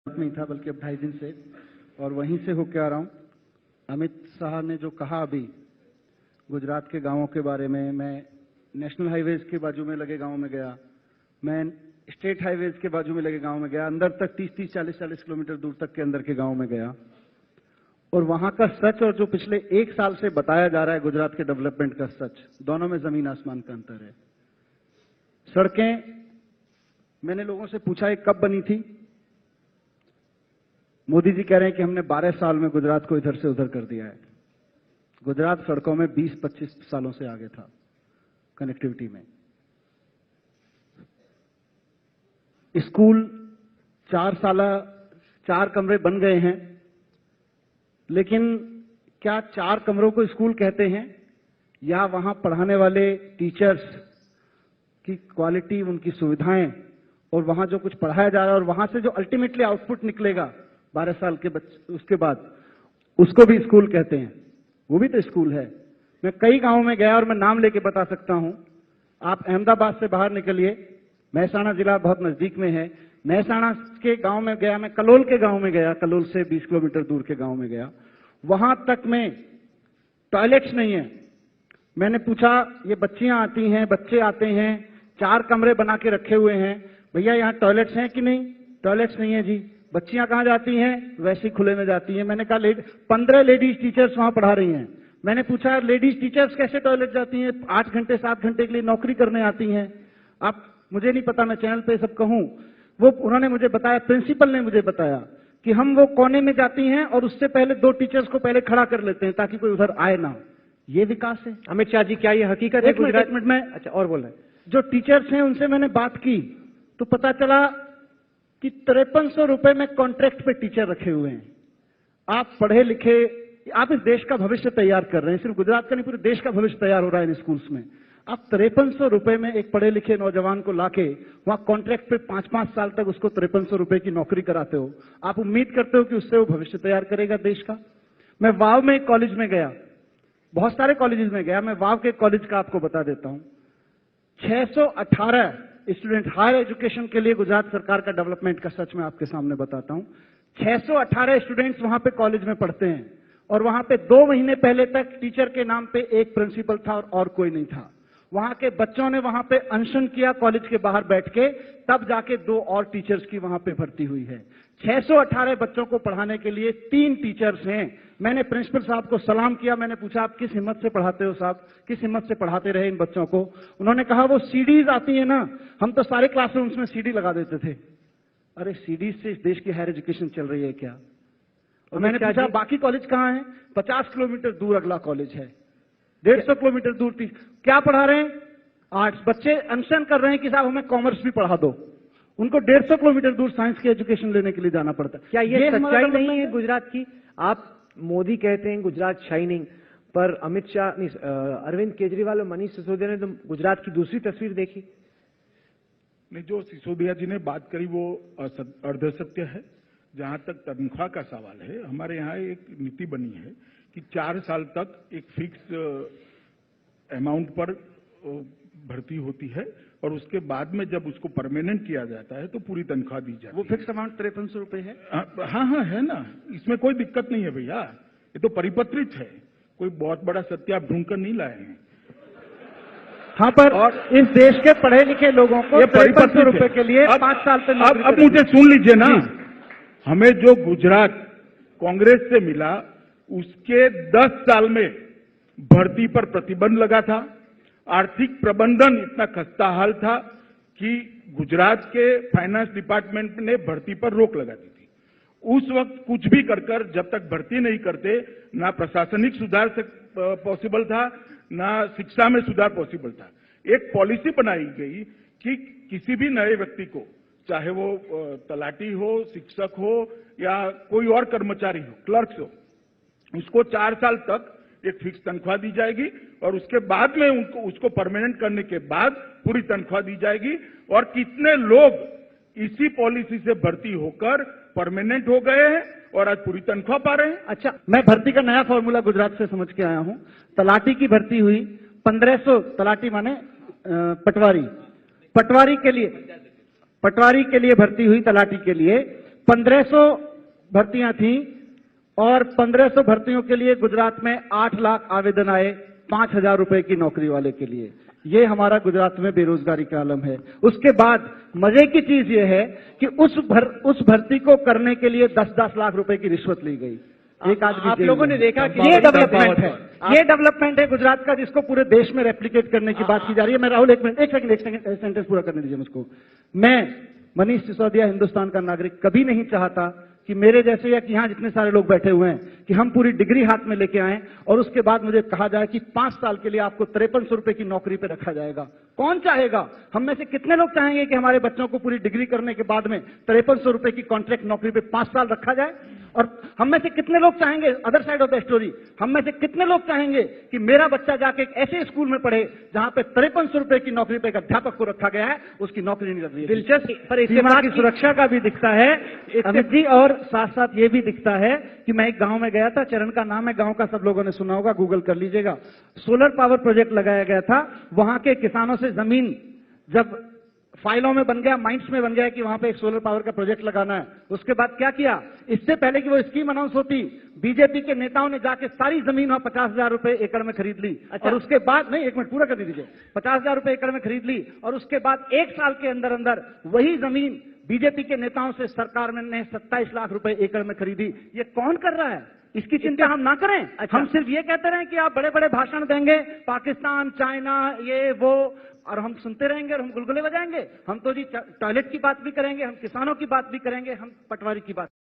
नहीं था बल्कि अब 2.5 दिन से, और वहीं से होके आ रहा हूँ। अमित शाह ने जो कहा अभी गुजरात के गांवों के बारे में, मैं नेशनल हाईवेज के बाजू में लगे गांव में गया, मैं स्टेट हाईवेज के बाजू में लगे गांव में गया, अंदर तक 30-30, 40-40 किलोमीटर दूर तक के अंदर के गांव में गया, और वहां का सच और जो पिछले 1 साल से बताया जा रहा है गुजरात के डेवलपमेंट का सच, दोनों में जमीन आसमान का अंतर है। सड़कें, मैंने लोगों से पूछा ये कब बनी थी, मोदी जी कह रहे हैं कि हमने 12 साल में गुजरात को इधर से उधर कर दिया है। गुजरात सड़कों में 20-25 सालों से आगे था कनेक्टिविटी में। स्कूल 4 कमरे बन गए हैं, लेकिन क्या 4 कमरों को स्कूल कहते हैं, या वहां पढ़ाने वाले टीचर्स की क्वालिटी, उनकी सुविधाएं, और वहां जो कुछ पढ़ाया जा रहा है और वहां से जो अल्टीमेटली आउटपुट निकलेगा 12 साल के उसके बाद, उसको भी स्कूल कहते हैं। वो भी तो स्कूल है। मैं कई गांवों में गया और मैं नाम लेके बता सकता हूं। आप अहमदाबाद से बाहर निकलिए, महसाणा जिला बहुत नजदीक में है, महसाणा के गांव में गया, मैं कलोल के गांव में गया, कलोल से 20 किलोमीटर दूर के गांव में गया, वहां तक में टॉयलेट्स नहीं है। मैंने पूछा, ये बच्चियां आती हैं, बच्चे आते हैं, 4 कमरे बना के रखे हुए हैं, भैया यहाँ टॉयलेट्स हैं कि नहीं? टॉयलेट्स नहीं है जी। बच्चियां कहां जाती हैं? वैसे ही खुले में जाती हैं। मैंने कहा 15 लेडीज टीचर्स वहां पढ़ा रही हैं। मैंने पूछा लेडीज टीचर्स कैसे टॉयलेट जाती हैं? 8 घंटे 7 घंटे के लिए नौकरी करने आती हैं। आप, मुझे नहीं पता, मैं चैनल पे सब कहूं, वो उन्होंने मुझे बताया, प्रिंसिपल ने मुझे बताया कि हम वो कोने में जाती हैं और उससे पहले 2 टीचर्स को पहले खड़ा कर लेते हैं ताकि कोई उधर आए ना। ये विकास है। अमित शाह जी, क्या ये हकीकत है गुजरात? 1 मिनट में, अच्छा, और बोल रहे हैं। जो टीचर्स हैं उनसे मैंने बात की तो पता चला कि 5300 रुपए में कॉन्ट्रैक्ट पे टीचर रखे हुए हैं। आप पढ़े लिखे, आप इस देश का भविष्य तैयार कर रहे हैं, सिर्फ गुजरात का नहीं पूरे देश का भविष्य तैयार हो रहा है इन स्कूल्स में। आप 5300 रुपए में एक पढ़े लिखे नौजवान को लाके वहां कॉन्ट्रैक्ट पे 5-5 साल तक उसको 5300 रुपए की नौकरी कराते हो। आप उम्मीद करते हो कि उससे वो भविष्य तैयार करेगा देश का? मैं वाव में एक कॉलेज में गया, बहुत सारे कॉलेजेस में गया, मैं वाव के कॉलेज का आपको बता देता हूं। 618 स्टूडेंट, हायर एजुकेशन के लिए गुजरात सरकार का डेवलपमेंट का सच मैं आपके सामने बताता हूं। 618 स्टूडेंट्स वहां पे कॉलेज में पढ़ते हैं, और वहां पे 2 महीने पहले तक टीचर के नाम पे एक प्रिंसिपल था और कोई नहीं था। वहां के बच्चों ने वहां पे अनशन किया कॉलेज के बाहर बैठ के, तब जाके 2 और टीचर्स की वहां पे भर्ती हुई है। 618 बच्चों को पढ़ाने के लिए 3 टीचर्स हैं। मैंने प्रिंसिपल साहब को सलाम किया, मैंने पूछा आप किस हिम्मत से पढ़ाते हो साहब, किस हिम्मत से पढ़ाते रहे इन बच्चों को? उन्होंने कहा वो सीडीज आती है ना, हम तो सारे क्लासरूम्स में सीडी लगा देते थे। अरे सीडीज से इस देश की हायर एजुकेशन चल रही है क्या? और मैंने पूछा बाकी कॉलेज कहां है? 50 किलोमीटर दूर अगला कॉलेज है, 150 किलोमीटर दूर क्या पढ़ा रहे हैं? आर्ट्स। बच्चे अनशन कर रहे हैं कि साहब हमें कॉमर्स भी पढ़ा दो। उनको 150 किलोमीटर दूर साइंस की एजुकेशन लेने के लिए जाना पड़ता है। क्या ये सच्चाई नहीं है गुजरात की? आप, मोदी कहते हैं गुजरात शाइनिंग, पर अमित शाह, अरविंद केजरीवाल और मनीष सिसोदिया ने तो गुजरात की दूसरी तस्वीर देखी। नहीं, जो सिसोदिया जी ने बात करी वो अर्धसत्य है। जहां तक तनख्वाह का सवाल है, हमारे यहाँ एक नीति बनी है कि 4 साल तक एक फिक्स अमाउंट पर भर्ती होती है, और उसके बाद में जब उसको परमानेंट किया जाता है तो पूरी तनख्वाह दी जाती है। वो फिक्स अमाउंट 5300 रुपए है। हाँ, है ना, इसमें कोई दिक्कत नहीं है भैया, ये तो परिपत्रित है, कोई बहुत बड़ा सत्य आप ढूंढ कर नहीं लाए हैं। हाँ, पर और इस देश के पढ़े लिखे लोगों को 5300 रुपए के लिए 5 साल से नौकरी। अब मुझे सुन लीजिए ना, हमें जो गुजरात कांग्रेस से मिला उसके 10 साल में भर्ती पर प्रतिबंध लगा था। आर्थिक प्रबंधन इतना खस्ता हाल था कि गुजरात के फाइनेंस डिपार्टमेंट ने भर्ती पर रोक लगा दी थी। उस वक्त कुछ भी कर जब तक भर्ती नहीं करते, ना प्रशासनिक सुधार पॉसिबल था, ना शिक्षा में सुधार पॉसिबल था। एक पॉलिसी बनाई गई कि किसी भी नए व्यक्ति को, चाहे वो तलाटी हो, शिक्षक हो या कोई और कर्मचारी हो, क्लर्क्स हो, उसको 4 साल तक एक फिक्स तनख्वाह दी जाएगी, और उसके बाद में उसको परमानेंट करने के बाद पूरी तनख्वाह दी जाएगी। और कितने लोग इसी पॉलिसी से भर्ती होकर परमानेंट हो गए हैं और आज पूरी तनख्वाह पा रहे हैं। अच्छा, मैं भर्ती का नया फॉर्मूला गुजरात से समझ के आया हूं। तलाटी की भर्ती हुई 1500, तलाटी माने पटवारी के लिए भर्ती हुई तलाटी के लिए 1500 भर्तियां थी और 1500 भर्तियों के लिए गुजरात में 8 लाख आवेदन आए 5000 रुपए की नौकरी वाले के लिए। ये हमारा गुजरात में बेरोजगारी का आलम है। उसके बाद मजे की चीज ये है कि उस भर्ती को करने के लिए 10-10 लाख रुपए की रिश्वत ली गई। एक आदमी आप लोगों ने देखा कि ये डेवलपमेंट है, ये डेवलपमेंट है गुजरात का, जिसको पूरे देश में रेप्लिकेट करने की बात की जा रही है। मैं राहुल एक सेंटेंस पूरा करने दीजिए मुझको। मैं मनीष सिसोदिया हिंदुस्तान का नागरिक कभी नहीं चाहता कि मेरे जैसे या कि यहां जितने सारे लोग बैठे हुए हैं कि हम पूरी डिग्री हाथ में लेके आए और उसके बाद मुझे कहा जाए कि 5 साल के लिए आपको 5300 रुपए की नौकरी पे रखा जाएगा। कौन चाहेगा? हम में से कितने लोग चाहेंगे कि हमारे बच्चों को पूरी डिग्री करने के बाद में 5300 रुपए की कॉन्ट्रैक्ट नौकरी पे 5 साल रखा जाए? और हम में से कितने लोग चाहेंगे, other side of the story, हम में से कितने लोग चाहेंगे कि मेरा बच्चा जाके एक ऐसे स्कूल में पढ़े जहां पे 5300 रुपए की नौकरी पे एक अध्यापक को रखा गया है, उसकी नौकरी नहीं लग रही है। दिलचस्प, पर इससे सीमा बात की सुरक्षा का भी दिखता है अमित जी, और साथ साथ ये भी दिखता है कि मैं एक गांव में गया था, चरण का नाम है गांव का, सब लोगों ने सुना होगा, गूगल कर लीजिएगा। सोलर पावर प्रोजेक्ट लगाया गया था। वहां के किसानों से जमीन जब फाइलों में बन गया, माइंड्स में बन गया कि वहां पे एक सोलर पावर का प्रोजेक्ट लगाना है, उसके बाद क्या किया, इससे पहले कि वो स्कीम अनाउंस होती, बीजेपी के नेताओं ने जाके सारी जमीन वहां 50,000 रुपए एकड़ में खरीद ली। और उसके बाद, नहीं एक मिनट पूरा कर दीजिए, 50,000 रुपए एकड़ में खरीद ली और उसके बाद 1 साल के अंदर अंदर वही जमीन बीजेपी के नेताओं से सरकार ने 27 लाख रुपए एकड़ में खरीदी। ये कौन कर रहा है? इसकी चिंता हम ना करें। हम सिर्फ ये कहते रहे कि आप बड़े बड़े भाषण देंगे, पाकिस्तान, चाइना, ये वो, और हम सुनते रहेंगे और हम गुलगुले बजाएंगे। हम तो जी टॉयलेट की बात भी करेंगे, हम किसानों की बात भी करेंगे, हम पटवारी की बात